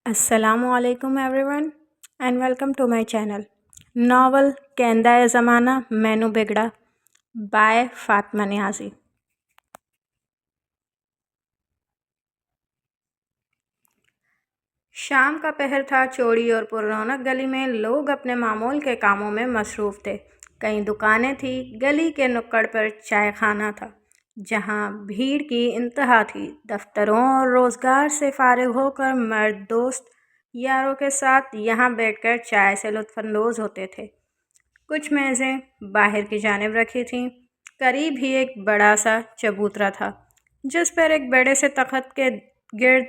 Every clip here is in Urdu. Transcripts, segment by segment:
السلام علیکم everyone and welcome to my channel novel کیندا زمانہ مینو بگڑا بائے فاطمہ نیازی۔ شام کا پہر تھا۔ چوڑی اور پر رونق گلی میں لوگ اپنے معمول کے کاموں میں مصروف تھے۔ کئی دکانیں تھیں۔ گلی کے نکڑ پر چائے خانہ تھا جہاں بھیڑ کی انتہا تھی۔ دفتروں اور روزگار سے فارغ ہو کر مرد دوست یاروں کے ساتھ یہاں بیٹھ کر چائے سے لطف اندوز ہوتے تھے۔ کچھ میزیں باہر کی جانب رکھی تھیں۔ قریب ہی ایک بڑا سا چبوترا تھا جس پر ایک بڑے سے تخت کے گرد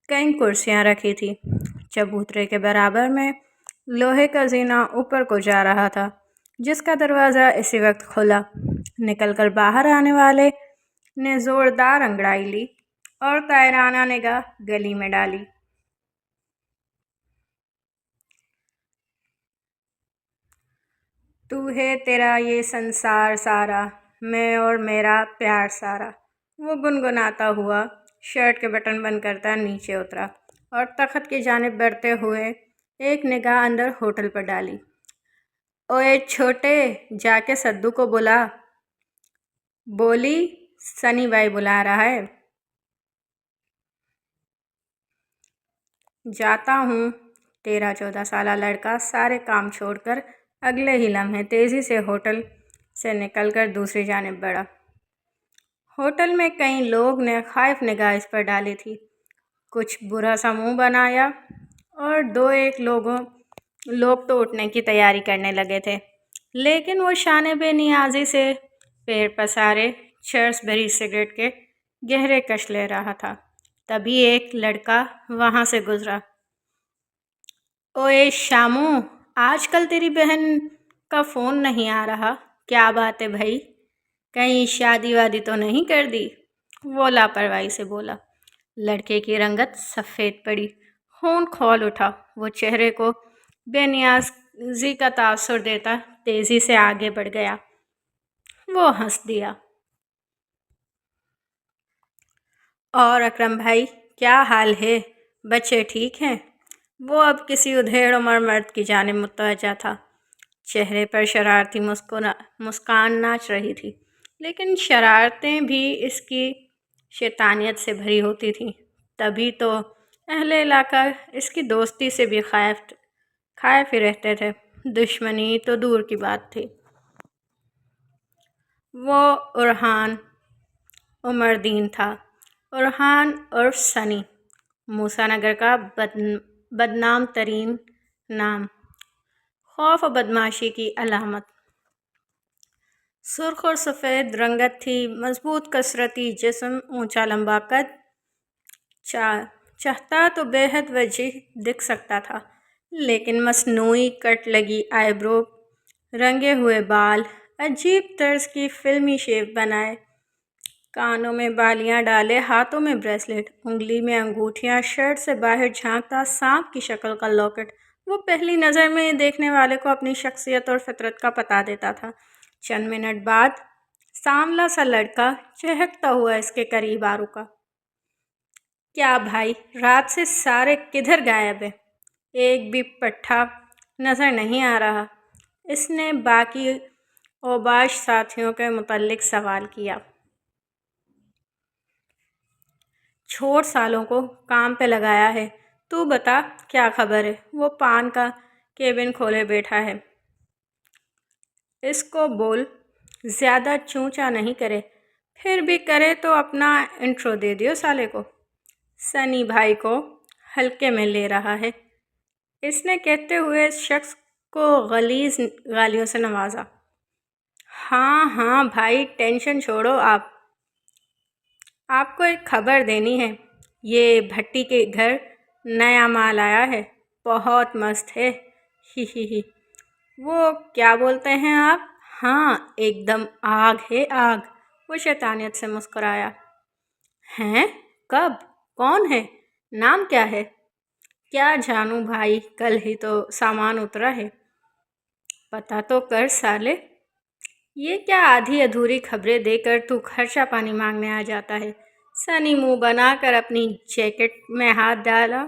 کئی کرسیاں رکھی تھیں۔ چبوترے کے برابر میں لوہے کا زینہ اوپر کو جا رہا تھا جس کا دروازہ اسی وقت کھلا۔ نکل کر باہر آنے والے نے زوردار انگڑائی لی اور طائرانہ نگاہ گلی میں ڈالی۔ تو ہے تیرا یہ سنسار سارا، میں اور میرا پیار سارا، وہ گنگناتا ہوا شرٹ کے بٹن بند کرتا نیچے اترا اور تخت کی جانب بڑھتے ہوئے ایک نگاہ اندر ہوٹل پر ڈالی۔ اوئے چھوٹے، جا کے سدو کو بلا۔ بولی، سنی بھائی بلا رہا ہے۔ جاتا ہوں۔ 13-14 سالہ لڑکا سارے کام چھوڑ کر اگلے ہی لمحے تیزی سے ہوٹل سے نکل کر دوسری جانب بڑھا۔ ہوٹل میں کئی لوگ نے خائف نگاہ اس پر ڈالی تھی۔ کچھ برا سا منہ بنایا اور دو ایک لوگ تو اٹھنے کی تیاری کرنے لگے تھے، لیکن وہ شان بے نیازی سے پیر پسارے چرس بھری سگریٹ کے گہرے کش لے رہا تھا۔ تبھی ایک لڑکا وہاں سے گزرا۔ اوئے شامو، آج کل تیری بہن کا فون نہیں آ رہا، کیا بات ہے بھائی؟ کہیں شادی وادی تو نہیں کر دی؟ وہ لاپرواہی سے بولا۔ لڑکے کی رنگت سفید پڑی، خون کھول اٹھا۔ وہ چہرے کو بے نیازی کا تاثر دیتا تیزی سے آگے بڑھ گیا۔ وہ ہنس دیا۔ اور اکرم بھائی، کیا حال ہے؟ بچے ٹھیک ہیں؟ وہ اب کسی ادھیڑ عمر مرد کی جانب متوجہ تھا۔ چہرے پر شرارتی مسکان ناچ رہی تھی، لیکن شرارتیں بھی اس کی شیطانیت سے بھری ہوتی تھیں۔ تبھی تو اہل علاقہ اس کی دوستی سے بھی خائف ہی رہتے تھے، دشمنی تو دور کی بات تھی۔ وہ ارحان عمر دین تھا۔ ارحان عرف سنی، موسیٰ نگر کا بدنام ترین نام، خوف و بدمعاشی کی علامت۔ سرخ اور سفید رنگت تھی، مضبوط کثرتی جسم، اونچا لمبا قد۔ چاہتا تو بے حد وجیح دکھ سکتا تھا، لیکن مصنوعی کٹ لگی آئی برو، رنگے ہوئے بال، عجیب طرز کی فلمی شیپ بنائے، کانوں میں بالیاں ڈالے، ہاتھوں میں بریسلیٹ، انگلی میں انگوٹھیاں، شرٹ سے باہر جھانکتا سانپ کی شکل کا لاکٹ۔ وہ پہلی نظر میں دیکھنے والے کو اپنی شخصیت اور فطرت کا پتہ دیتا تھا۔ چند منٹ بعد سانولا سا لڑکا چہکتا ہوا اس کے قریب آ رکا۔ کیا بھائی، رات سے سارے کدھر غائب ہیں؟ ایک بھی پٹھا نظر نہیں آ رہا؟ اس نے باقی اوباش ساتھیوں کے متعلق سوال کیا۔ چھوڑ سالوں کو، کام پہ لگایا ہے۔ تو بتا، کیا خبر ہے؟ وہ پان کا کیبن کھولے بیٹھا ہے، اس کو بول زیادہ چونچا نہیں کرے، پھر بھی کرے تو اپنا انٹرو دے دیو سالے کو۔ سنی بھائی کو ہلکے میں لے رہا ہے، اس نے کہتے ہوئے اس شخص کو غلیظ گالیوں سے نوازا۔ ہاں ہاں بھائی، ٹینشن چھوڑو۔ آپ کو ایک خبر دینی ہے۔ یہ بھٹی کے گھر نیا مال آیا ہے، بہت مست ہے۔ ہی ہی ہی۔ وہ کیا بولتے ہیں آپ؟ ہاں، ایک دم آگ ہے آگ۔ وہ شیطانیت سے مسکرایا۔ ہیں؟ کب؟ کون ہے؟ نام کیا ہے؟ کیا جانوں بھائی، کل ہی تو سامان اترا ہے۔ پتہ تو کر سالے۔ یہ کیا آدھی ادھوری خبریں دے کر تو خرچہ پانی مانگنے آ جاتا ہے؟ سنی منہ بنا کر اپنی جیکٹ میں ہاتھ ڈالا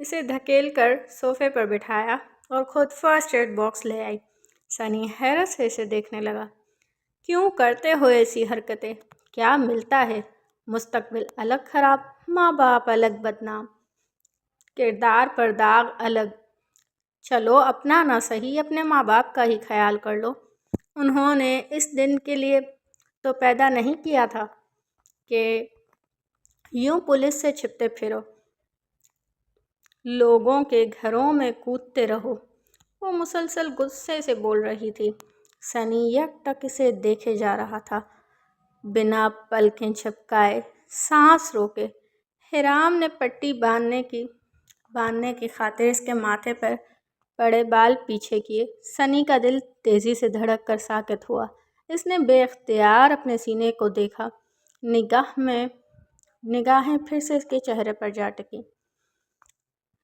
اسے دھکیل کر صوفے پر بٹھایا اور خود فرسٹ ایڈ باکس لے آئی۔ سنی حیرت سے اسے دیکھنے لگا۔ کیوں کرتے ہو ایسی حرکتیں؟ کیا ملتا ہے؟ مستقبل الگ خراب، ماں باپ الگ بدنام، کردار پر داغ الگ۔ چلو اپنا نہ صحیح، اپنے ماں باپ کا ہی خیال کر لو۔ انہوں نے اس دن کے لیے تو پیدا نہیں کیا تھا کہ یوں پولیس سے چھپتے پھرو، لوگوں کے گھروں میں کودتے رہو۔ وہ مسلسل غصے سے بول رہی تھی۔ سنی یک ٹک اسے دیکھے جا رہا تھا، بنا پلکیں جھپکائے، سانس روکے۔ حرام نے پٹی باندھنے کی خاطر اس کے ماتھے پر پڑے بال پیچھے کیے۔ سنی کا دل تیزی سے دھڑک کر ساکت ہوا۔ اس نے بے اختیار اپنے سینے کو دیکھا۔ نگاہیں پھر سے اس کے چہرے پر جا ٹکیں۔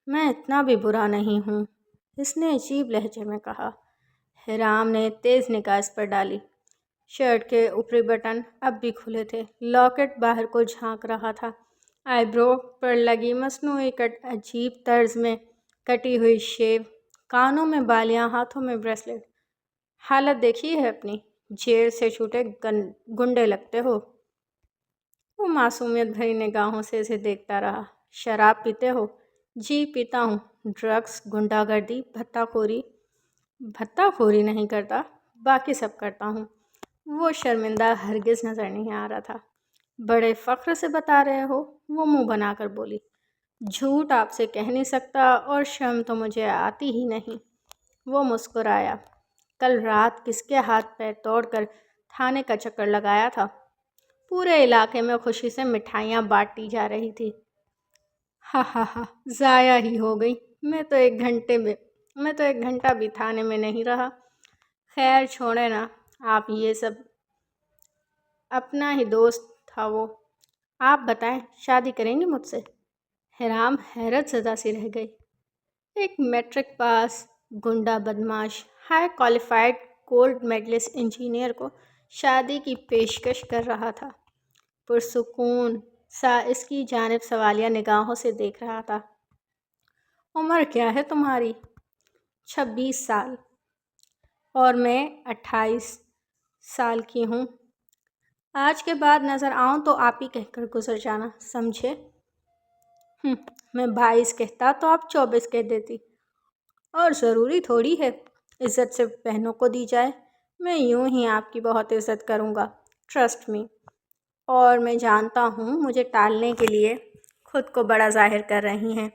میں اتنا بھی برا نہیں ہوں، اس نے عجیب لہجے میں کہا۔ حرام نے تیز نگاہ اس پر ڈالی۔ شرٹ کے اوپری بٹن اب بھی کھلے تھے، لاکٹ باہر کو جھانک رہا تھا۔ آئی برو پر لگی مصنوعی کٹ عجیب طرز میں کٹی ہوئی شیو، کانوں میں بالیاں، ہاتھوں میں بریسلیٹ۔ حالت دیکھی ہے اپنی؟ جیل سے چھوٹے گنڈے لگتے ہو۔ وہ معصومیت بھری نگاہوں سے اسے دیکھتا رہا۔ شراب پیتے ہو؟ جی پیتا ہوں۔ ڈرگس، غنڈہ گردی، بھتہ خوری نہیں کرتا، باقی سب کرتا ہوں۔ وہ شرمندہ ہرگز نظر نہیں آ رہا تھا۔ بڑے فخر سے بتا رہے ہو؟ وہ منہ بنا کر بولی۔ جھوٹ آپ سے کہہ نہیں سکتا اور شرم تو مجھے آتی ہی نہیں۔ وہ مسکرایا۔ کل رات کس کے ہاتھ پیر توڑ کر تھانے کا چکر لگایا تھا؟ پورے علاقے میں خوشی سے مٹھائیاں بانٹی جا رہی تھی۔ ہا ہا ہا، ضائع ہی ہو گئی۔ میں تو ایک گھنٹہ بھی تھانے میں نہیں رہا۔ خیر چھوڑے نا، آپ یہ سب اپنا ہی دوست تھا وہ۔ آپ بتائیں، شادی کریں گے مجھ سے؟ حرام حیرت زدہ سی رہ گئی۔ ایک میٹرک پاس گنڈا بدماش high qualified gold medallist engineer کو شادی کی پیشکش کر رہا تھا۔ پرسکون سا اس کی جانب سوالیہ نگاہوں سے دیکھ رہا تھا۔ عمر کیا ہے تمہاری؟ 26 سال اور میں 28 سال کی ہوں۔ آج کے بعد نظر آؤں تو آپ ہی کہہ کر گزر جانا، سمجھے؟ میں 22 کہتا تو آپ 24 کہہ دیتی۔ اور ضروری تھوڑی ہے عزت سے بہنوں کو دی جائے۔ میں یوں ہی آپ کی بہت عزت کروں گا، ٹرسٹ می۔ اور میں جانتا ہوں مجھے ٹالنے کے لیے خود کو بڑا ظاہر کر رہی ہیں،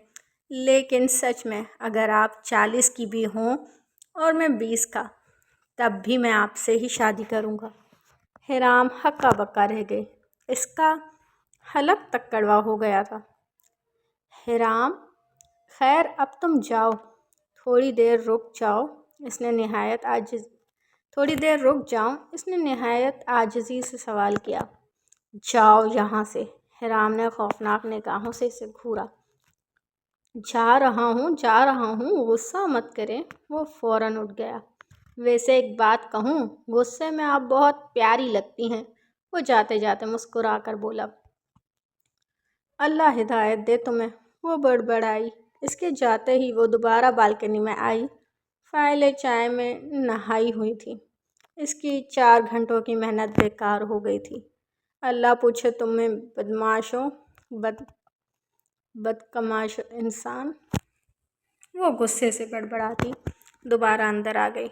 لیکن سچ میں اگر آپ 40 کی بھی ہوں اور میں 20 کا، تب بھی میں آپ سے ہی شادی کروں گا۔ حرام ہکا بکا رہ گئی۔ اس کا حلق تک کڑوا ہو گیا تھا۔ حرام، خیر اب تم جاؤ، تھوڑی دیر رک جاؤں، اس نے نہایت عاجزی سے سوال کیا۔ جاؤ یہاں سے، حرام نے خوفناک نگاہوں سے اسے گھورا۔ جا رہا ہوں، غصہ مت کریں۔ وہ فوراً اٹھ گیا۔ ویسے ایک بات کہوں، غصے میں آپ بہت پیاری لگتی ہیں۔ وہ جاتے جاتے مسکرا کر بولا۔ اللہ ہدایت دے تمہیں، وہ بڑبڑائی۔ اس کے جاتے ہی وہ دوبارہ بالکنی میں آئی۔ فائلیں چائے میں نہائی ہوئی تھی۔ اس کی 4 گھنٹوں کی محنت بیکار ہو گئی تھی۔ اللہ پوچھے تم میں بدکماش انسان۔ وہ غصے سے بڑبڑاتی دوبارہ اندر آ گئی۔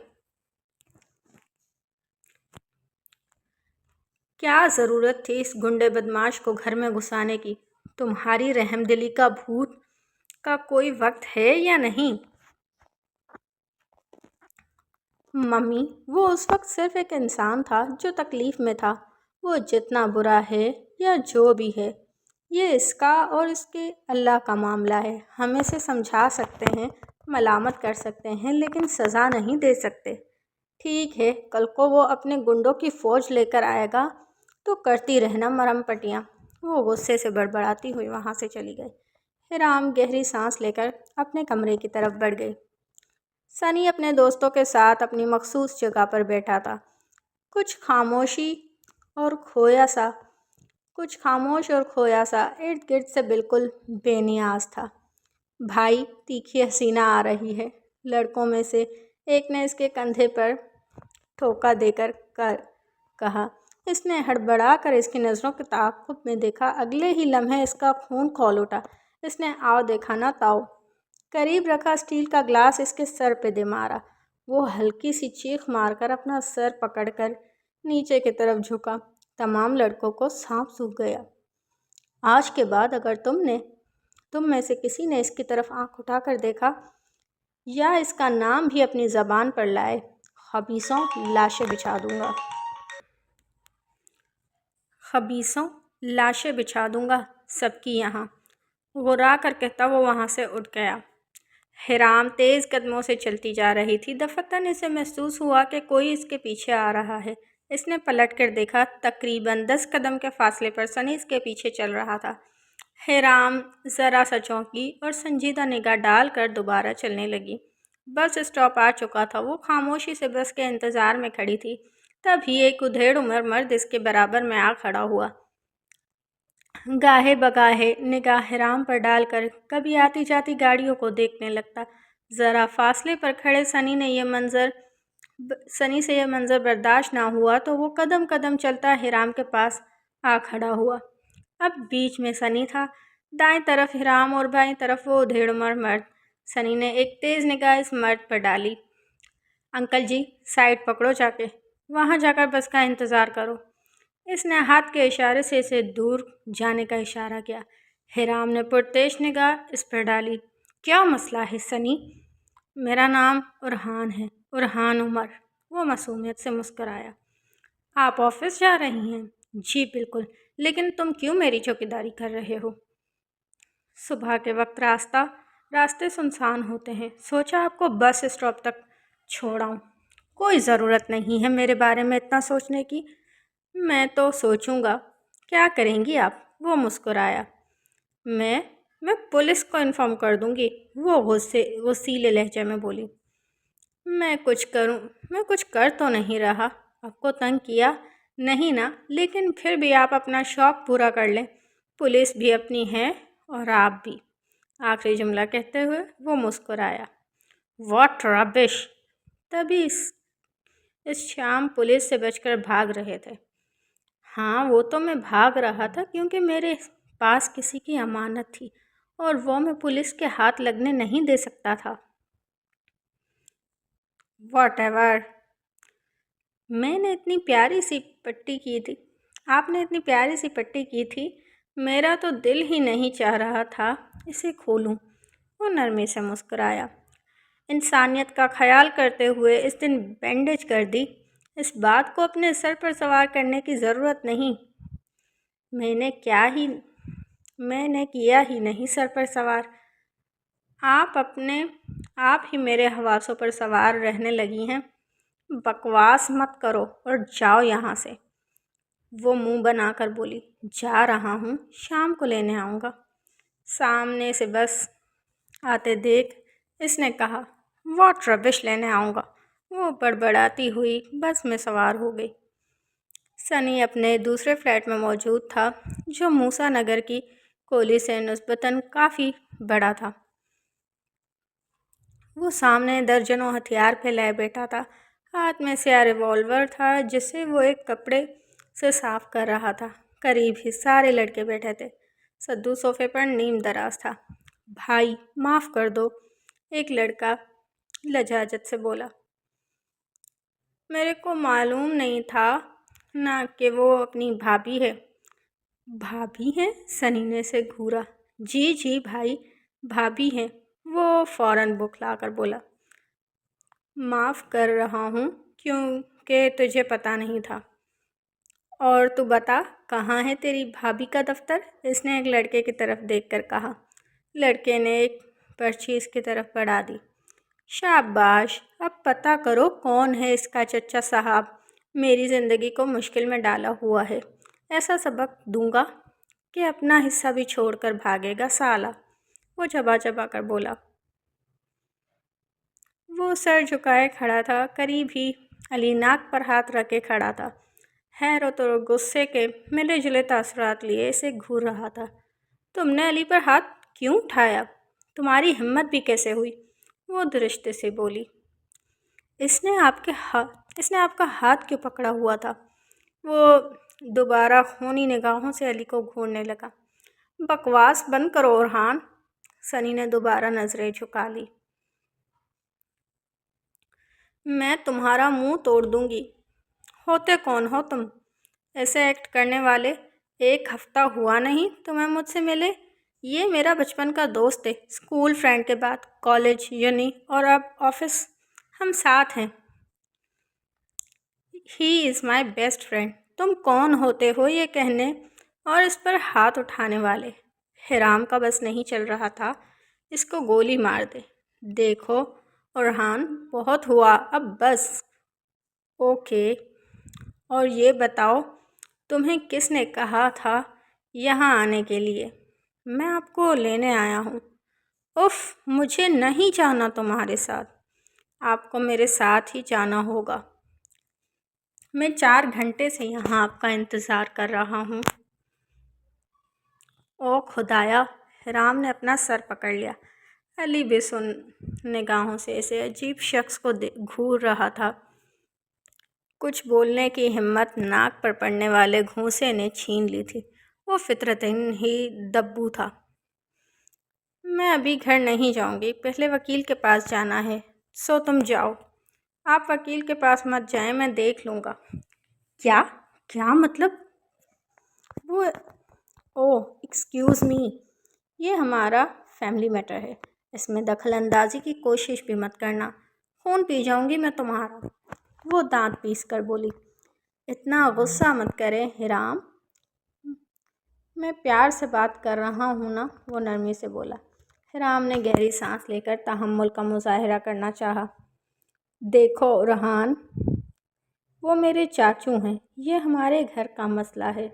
کیا ضرورت تھی اس گنڈے بدماش کو گھر میں گھسانے کی؟ تمہاری رحم دلی کا بھوت کا کوئی وقت ہے یا نہیں؟ ممی، وہ اس وقت صرف ایک انسان تھا جو تکلیف میں تھا۔ وہ جتنا برا ہے یا جو بھی ہے، یہ اس کا اور اس کے اللہ کا معاملہ ہے۔ ہم اسے سمجھا سکتے ہیں، ملامت کر سکتے ہیں، لیکن سزا نہیں دے سکتے۔ ٹھیک ہے، کل کو وہ اپنے گنڈوں کی فوج لے کر آئے گا تو کرتی رہنا مرم پٹیاں۔ وہ غصے سے بڑبڑاتی ہوئی وہاں سے چلی گئی۔ حرام گہری سانس لے کر اپنے کمرے کی طرف بڑھ گئی۔ سنی اپنے دوستوں کے ساتھ اپنی مخصوص جگہ پر بیٹھا تھا، کچھ خاموش اور کھویا سا ارد گرد سے بالکل بے نیاز تھا۔ بھائی تیکھی حسینہ آ رہی ہے، لڑکوں میں سے ایک نے اس کے کندھے پر ٹھوکا دے کر کہا۔ اس نے ہڑبڑا کر اس کی نظروں کے تعاقب میں دیکھا، اگلے ہی لمحے اس کا خون کھول اٹھا۔ اس نے آؤ دیکھا نہ تاؤ قریب رکھا اسٹیل کا گلاس اس کے سر پہ دے مارا۔ وہ ہلکی سی چیخ مار کر اپنا سر پکڑ کر نیچے کی طرف جھکا۔ تمام لڑکوں کو سانپ سونکھ گیا۔ آج کے بعد اگر تم میں سے کسی نے اس کی طرف آنکھ اٹھا کر دیکھا یا اس کا نام بھی اپنی زبان پر لائے، خبیثوں لاشیں بچھا دوں گا۔ خبیثوں لاشیں بچھا دوں گا سب کی یہاں، غرا کر کہتا وہ وہاں سے اٹھ گیا۔ حرام تیز قدموں سے چلتی جا رہی تھی۔ دفعتاً اسے محسوس ہوا کہ کوئی اس کے پیچھے آ رہا ہے۔ اس نے پلٹ کر دیکھا، تقریباً 10 قدم کے فاصلے پر سنی اس کے پیچھے چل رہا تھا۔ حرام ذرا سا چونکی اور سنجیدہ نگاہ ڈال کر دوبارہ چلنے لگی۔ بس اسٹاپ آ چکا تھا۔ وہ خاموشی سے بس کے انتظار میں کھڑی تھی۔ تبھی ایک ادھیڑ عمر مرد اس کے برابر میں آ کھڑا ہوا۔ گاہے بگاہے نگاہ حرام پر ڈال کر کبھی آتی جاتی گاڑیوں کو دیکھنے لگتا۔ ذرا فاصلے پر کھڑے سنی سے یہ منظر برداشت نہ ہوا تو وہ قدم قدم چلتا حرام کے پاس آ کھڑا ہوا۔ اب بیچ میں سنی تھا، دائیں طرف حرام اور بائیں طرف وہ ادھیڑ عمر مرد۔ سنی نے ایک تیز نگاہ اس مرد پر ڈالی۔ انکل جی سائیڈ پکڑو، جا کے وہاں جا کر بس کا انتظار کرو۔ اس نے ہاتھ کے اشارے سے اسے دور جانے کا اشارہ کیا۔ حرام نے پرتیش نگاہ اس پر ڈالی۔ کیا مسئلہ ہے سنی؟ میرا نام ارحان ہے، ارحان عمر۔ وہ معصومیت سے مسکرایا۔ آپ آفس جا رہی ہیں؟ جی بالکل، لیکن تم کیوں میری چوکیداری کر رہے ہو؟ صبح کے وقت راستے سنسان ہوتے ہیں، سوچا آپ کو بس اسٹاپ تک چھوڑاؤں۔ کوئی ضرورت نہیں ہے میرے بارے میں اتنا سوچنے کی۔ میں تو سوچوں گا۔ کیا کریں گی آپ؟ وہ مسکرایا۔ میں پولیس کو انفارم کر دوں گی، وہ غصیلے لہجے میں بولی۔ میں کچھ کر تو نہیں رہا، آپ کو تنگ کیا نہیں نا؟ لیکن پھر بھی آپ اپنا شوق پورا کر لیں، پولیس بھی اپنی ہے اور آپ بھی۔ آخری جملہ کہتے ہوئے وہ مسکرایا۔ واٹ ربش! تبھی اس شام پولیس سے بچ کر بھاگ رہے تھے؟ ہاں وہ تو میں بھاگ رہا تھا کیونکہ میرے پاس کسی کی امانت تھی اور وہ میں پولیس کے ہاتھ لگنے نہیں دے سکتا تھا۔ What ever! میں نے اتنی پیاری سی پٹی کی تھی، آپ نے اتنی پیاری سی پٹی کی تھی، میرا تو دل ہی نہیں چاہ رہا تھا اسے کھولوں۔ وہ نرمی سے مسکرایا۔ انسانیت کا خیال کرتے ہوئے اس دن بینڈیج کر دی، اس بات کو اپنے سر پر سوار کرنے کی ضرورت نہیں۔ میں نے کیا ہی نہیں سر پر سوار، آپ ہی میرے حواسوں پر سوار رہنے لگی ہیں۔ بکواس مت کرو اور جاؤ یہاں سے۔ وہ منہ بنا کر بولی۔ جا رہا ہوں، شام کو لینے آؤں گا۔ سامنے سے بس آتے دیکھ اس نے کہا۔ واٹ ربش لینے آؤں گا؟ وہ بڑبڑاتی ہوئی بس میں سوار ہو گئی۔ سنی اپنے دوسرے فلیٹ میں موجود تھا جو موسیٰ نگر کی کولی سے نسبتاً کافی بڑا تھا۔ وہ سامنے درجنوں ہتھیار پھیلائے بیٹھا تھا۔ ہاتھ میں سیاہ ریوالور تھا جسے وہ ایک کپڑے سے صاف کر رہا تھا۔ قریب ہی سارے لڑکے بیٹھے تھے۔ سدھو صوفے پر نیم دراز تھا۔ بھائی معاف کر دو، ایک لڑکا لجاجت سے بولا۔ میرے کو معلوم نہیں تھا نا کہ وہ اپنی بھابھی ہے۔ بھابھی ہے؟ سنی نے اسے گھورا۔ جی بھائی بھابھی ہیں۔ وہ فوراً بوکھلا کر بولا۔ معاف کر رہا ہوں کیونکہ تجھے پتہ نہیں تھا۔ اور تو بتا کہاں ہے تیری بھابھی کا دفتر؟ اس نے ایک لڑکے کی طرف دیکھ کر کہا۔ لڑکے نے ایک پرچی اس کی طرف بڑھا دی۔ شاباش، اب پتہ کرو کون ہے اس کا چچا صاحب، میری زندگی کو مشکل میں ڈالا ہوا ہے۔ ایسا سبق دوں گا کہ اپنا حصہ بھی چھوڑ کر بھاگے گا سالا۔ وہ چبا چبا کر بولا۔ وہ سر جھکائے کھڑا تھا، قریب ہی علی ناک پر ہاتھ رکھے کھڑا تھا۔ حیرت اور غصے کے ملے جلے تاثرات لیے اسے گھور رہا تھا۔ تم نے علی پر ہاتھ کیوں اٹھایا؟ تمہاری ہمت بھی کیسے ہوئی؟ وہ درشتے سے بولی۔ اس نے آپ کا ہاتھ کیوں پکڑا ہوا تھا؟ وہ دوبارہ خونی نگاہوں سے علی کو گھورنے لگا۔ بکواس بند کرو اورحان۔ سنی نے دوبارہ نظریں جھکا لی۔ میں تمہارا منہ توڑ دوں گی۔ ہوتے کون ہو تم ایسے ایکٹ کرنے والے؟ ایک ہفتہ ہوا نہیں تمہیں مجھ سے ملے۔ یہ میرا بچپن کا دوست ہے، اسکول فرینڈ کے بعد کالج، یونی اور اب آفس، ہم ساتھ ہیں۔ ہی از مائی بیسٹ فرینڈ۔ تم کون ہوتے ہو یہ کہنے اور اس پر ہاتھ اٹھانے والے؟ حرام کا بس نہیں چل رہا تھا، اس کو گولی مار دے۔ دیکھو اورحان، بہت ہوا اب بس۔ اوکے، اور یہ بتاؤ تمہیں کس نے کہا تھا یہاں آنے کے لیے؟ میں آپ کو لینے آیا ہوں۔ اف، مجھے نہیں جانا تمہارے ساتھ۔ آپ کو میرے ساتھ ہی جانا ہوگا۔ میں 4 گھنٹے سے یہاں آپ کا انتظار کر رہا ہوں۔ او خدایا! حرام نے اپنا سر پکڑ لیا۔ علی بے سن نگاہوں سے اسے عجیب شخص کو گھور رہا تھا۔ کچھ بولنے کی ہمت ناک پر پڑنے والے گھونسے نے چھین لی تھی۔ وہ فطرتاً ہی دبو تھا۔ میں ابھی گھر نہیں جاؤں گی، پہلے وکیل کے پاس جانا ہے۔ سو تم جاؤ۔ آپ وکیل کے پاس مت جائیں، میں دیکھ لوں گا۔ کیا مطلب؟ وہ ایکسکیوز می، یہ ہمارا فیملی میٹر ہے، اس میں دخل اندازی کی کوشش بھی مت کرنا۔ خون پی جاؤں گی میں تمہارا۔ وہ دانت پیس کر بولی۔ اتنا غصہ مت کرے حرام، میں پیار سے بات کر رہا ہوں نا، وہ نرمی سے بولا۔ حرام نے گہری سانس لے کر تحمل کا مظاہرہ کرنا چاہا۔ دیکھو اورحان، وہ میرے چاچو ہیں، یہ ہمارے گھر کا مسئلہ ہے۔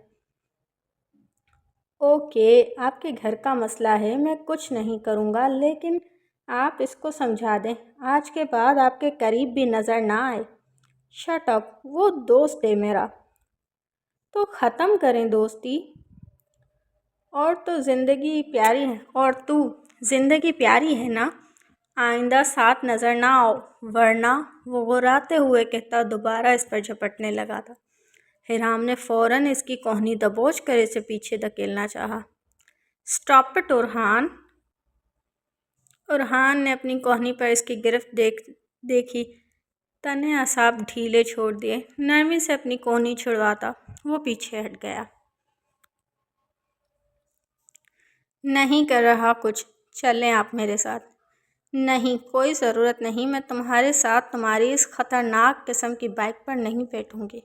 اوکے، آپ کے گھر کا مسئلہ ہے، میں کچھ نہیں کروں گا، لیکن آپ اس کو سمجھا دیں آج کے بعد آپ کے قریب بھی نظر نہ آئے۔ شٹ اپ، وہ دوست ہے میرا۔ تو ختم کریں دوستی۔ اور تو زندگی پیاری ہے نا؟ آئندہ ساتھ نظر نہ آؤ ورنہ، وہ غراتے ہوئے کہتا دوبارہ اس پر جھپٹنے لگا تھا۔ حرام نے فوراً اس کی کوہنی دبوچ کر اسے پیچھے دھکیلنا چاہا۔ اسٹاپ اٹ اورحان۔ اورحان نے اپنی کوہنی پر اس کی گرفت دیکھی، تنے اعصاب ڈھیلے چھوڑ دیے۔ نرمی سے اپنی کوہنی چھڑواتا وہ پیچھے ہٹ گیا۔ نہیں کر رہا کچھ، چلیں آپ میرے ساتھ۔ نہیں، کوئی ضرورت نہیں، میں تمہارے ساتھ تمہاری اس خطرناک قسم کی بائک پر نہیں بیٹھوں گی،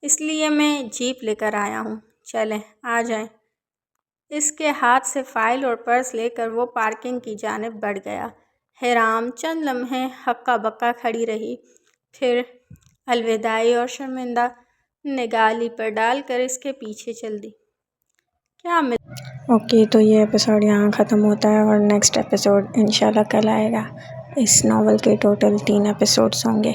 اس لیے میں جیپ لے کر آیا ہوں۔ چلیں، آ جائیں۔ اس کے ہاتھ سے فائل اور پرس لے کر وہ پارکنگ کی جانب بڑھ گیا۔ حرام چند لمحے ہکا بکا کھڑی رہی، پھر الوداعی اور شرمندہ نگاہ علی پر ڈال کر اس کے پیچھے چل دی۔ اوکے، تو یہ ایپیسوڈ یہاں ختم ہوتا ہے اور نیکسٹ ایپیسوڈ انشاءاللہ کل آئے گا۔ اس ناول کے ٹوٹل 3 ایپیسوڈز ہوں گے۔